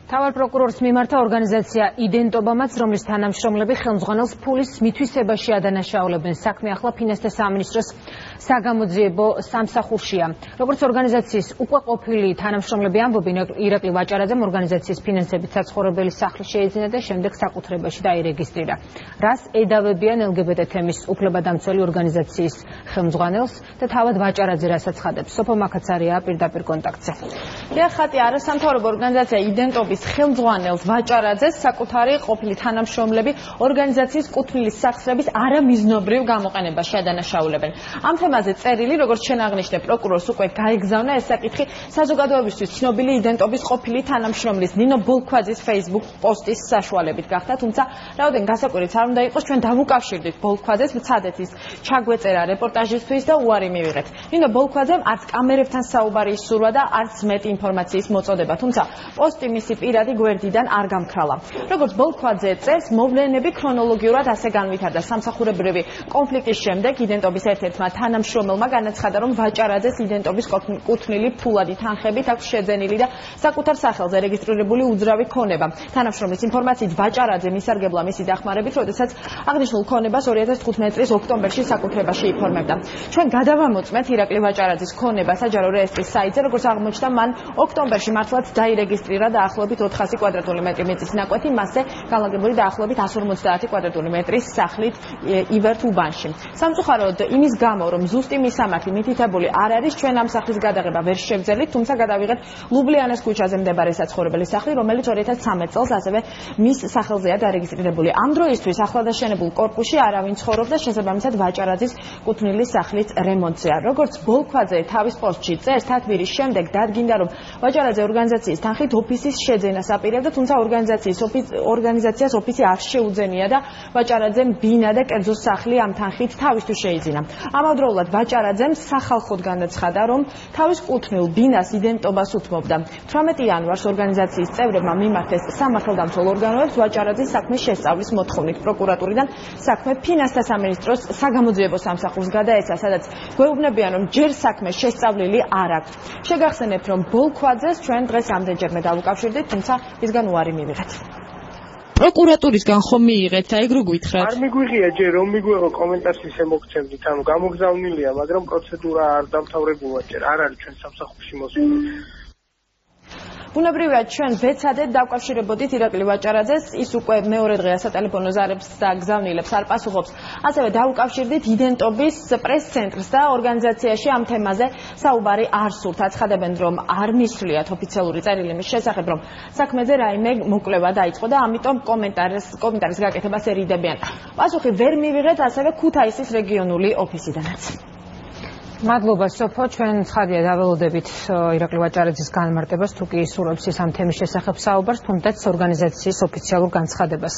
თავარ პროკურორის მიმართა ორგანიზაცია იდენტობამაც, რომლის თანამშრომლები ხელმძღვანელს ფულის მითვისებაში ადანაშაულებენ. საქმე ახლა ფინანსთა სამინისტროს საგამოძიებო სამსახურშია. როგორც ორგანიზაციის უკვე ყოფილი თანამშრომლები ამბობენ, ირაკლი ვაჭარაძემ ორგანიზაციის ფინანსებით საცხოვრებელი სახლი შეიძინა და შემდეგ საკუთრებაში დაირეგისტრირა. რას ედავებიან LGBT თემის უფლებადამცველი ორგანიზაციის ხელმძღვანელს და თავად ვაჭარაძე რასაც ხადებს. სოფო მაკაცარია პირდაპირ კონტაქტზე. ხატი არასამთავრობო ორგანიზაცია იდენტობის ხელმძღვანელს ვაჭარაძეს საკუთარი ყოფილი თანამშრომლები ორგანიზაციის კუთვნილის სახსრების არამიზნობრივ გამოყენებაში ადანაშაულებენ. ამ თემაზე წერილი, როგორც შენ აღნიშნე, პროკურორს უკვე გაეგზავნა ეს საკითხი საზოგადოებისთვის ცნობილი იდენტობის ყოფილი თანამშრომლის ნინო ბოლქვაძის Facebook პოსტის საშუალებით გახდა, თუმცა რაოდენ გასაკვირიც არ უნდა იყოს, ჩვენ დავუკავშირდით ბოლქვაძეს, ვცადეთ ის ჩაგვეწერა რეპორტაჟისთვის და უარი მივიღეთ. ნინო ბოლქვაძემ არც კამერებთან საუბარი ისურვა და არც მეტი ინფორმაციის მოწოდება, თუმცა პოსტი მისი პირადი გვერდიდან არ გამქრალა. როგორც ბოლქვაძე წერს, მოვლენები ქრონოლოგიურად ასე განვითარდა. სამსახურებრივი კონფლიქტის შემდეგ იდენტობის ერთ-ერთმა თანამშრომელმა განაცხადა, რომ ვაჭარაძეს იდენტობის კუთვნილი ფულადი თანხებით აქვს შეძენილი და საკუთარ სახელზე რეგისტრირებული უძრავი ქონება. თანამშრომლის ინფორმაციით ვაჭარაძე მისარგებლა მისი დახმარებით, როდესაც აღნიშნულ ქონებას 2015 წლის ოქტომბერში საკუთრებაში იფორმებდა. ჩვენ გადავამოწმეთ ირაკლი ვაჭარაძის ქონება საჯარო რეესტრის საიტზე, როგორც აღმოჩნდა, მან ოქტომბერში მართლაც დაირეგისტრირა დაახლოებით 400 კვადრატული მეტრი მიწის ნაკვეთი, მასზე განლაგებული დაახლოებით 150 კვადრატული მეტრის სახლით ივერთ უბანში. სამწუხაროდ იმის გამო, რომ ზუსტი მისამართი მითითებული არ არის, ჩვენ ამ სახლის გადაღება ვერ შევძელით, თუმცა გადავიღეთ ლუბლიანეს ქუჩაზე მდებარე საცხოვრებელი სახლი, რომელიც 2013 წელს ასევე მის სახელზეა დარეგისტრირებული. ამ დროისთვის ახლადაშენებულ კორპუსში არავინ ცხოვრობდა, შესაბამისად ვაჭარაძის კუთვნილი სახლის რემონტზეა. როგორც ბოლქვაძე თავის პოსტში წერს, თათბირის შემდეგ დადგინდა, რომ ვაჭარაძე ორგანიზაციის თანხით ოფისის შეძენას აპირებდა, თუმცა ორგანიზაციას ოფისი არ შეუძენია და ვაჭარაძემ ბინა და კერძო სახლი ამ თანხით თავისთვის შეიძინა. ამავდროულად ვაჭარაძემ სახალხოდ განაცხადა, რომ თავის კუთვნილ ბინას იდენტობას უთმობდა. 18 იანვარს ორგანიზაციის წევრებმა მიმართეს სამართალდამცველ ორგანოებს ვაჭარაძის საქმის შესწავლის მოთხოვნით. პროკურატურიდან საქმე ფინანსთა სამინისტროს საგამოძიებო სამსახურს გადაეცა, სადაც გვეუბნებიან, რომ ჯერ საქმე შესწავლილი არ აქვს. შეგახსენებთ, რომ ბოლქვაძეს ჩვენ დღეს ამდენჯერმე დავუკავშირდით, თუმცა მისგან უარი მივიღეთ. პროკურატურისგან ხომ მიიღეთ, ეგ რო გითხრათ? არ მიგვიღია ჯერ რომ მიგვიღო კომენტარს ისე მოგცემდით, ანუ გამოგზავნილია, მაგრამ პროცედურა არ დამთავრებულა ჯერ, არ არის ჩვენ სამსახურში მოსული. ბუნებრივია, ჩვენ ვეცადეთ დავკავშირებოდით ირაკლი ვაჭარაძეს, ის უკვე მეორე დღეა სატელეფონო ზარებს და გზავნილებს არ პასუხობს. ასევე დავუკავშირდით იდენტობის პრეს-ცენტრს და ორგანიზაციაში ამ თემაზე საუბარი არ სურთ. აცხადებენ, რომ არ მისვლიათ ოფიციალური წერილი მის შესახებ, რომ საქმეზე რაიმე მოკვლევა დაიწყო და ამიტომ კომენტარის გაკეთებას ერიდებიან. პასუხი ვერ მივიღეთ ასევე ქუთაისის რეგიონული ოფისიდანაც. მადლობა სოფო, ჩვენ ცხადია დაველოდებით ირაკლი ვაჭარაძის განმარტებას, თუ კი ისურვებს ის ამ თემის შესახებ საუბარს, თუნდაც ორგანიზაციის ოფიციალურ განცხადებას.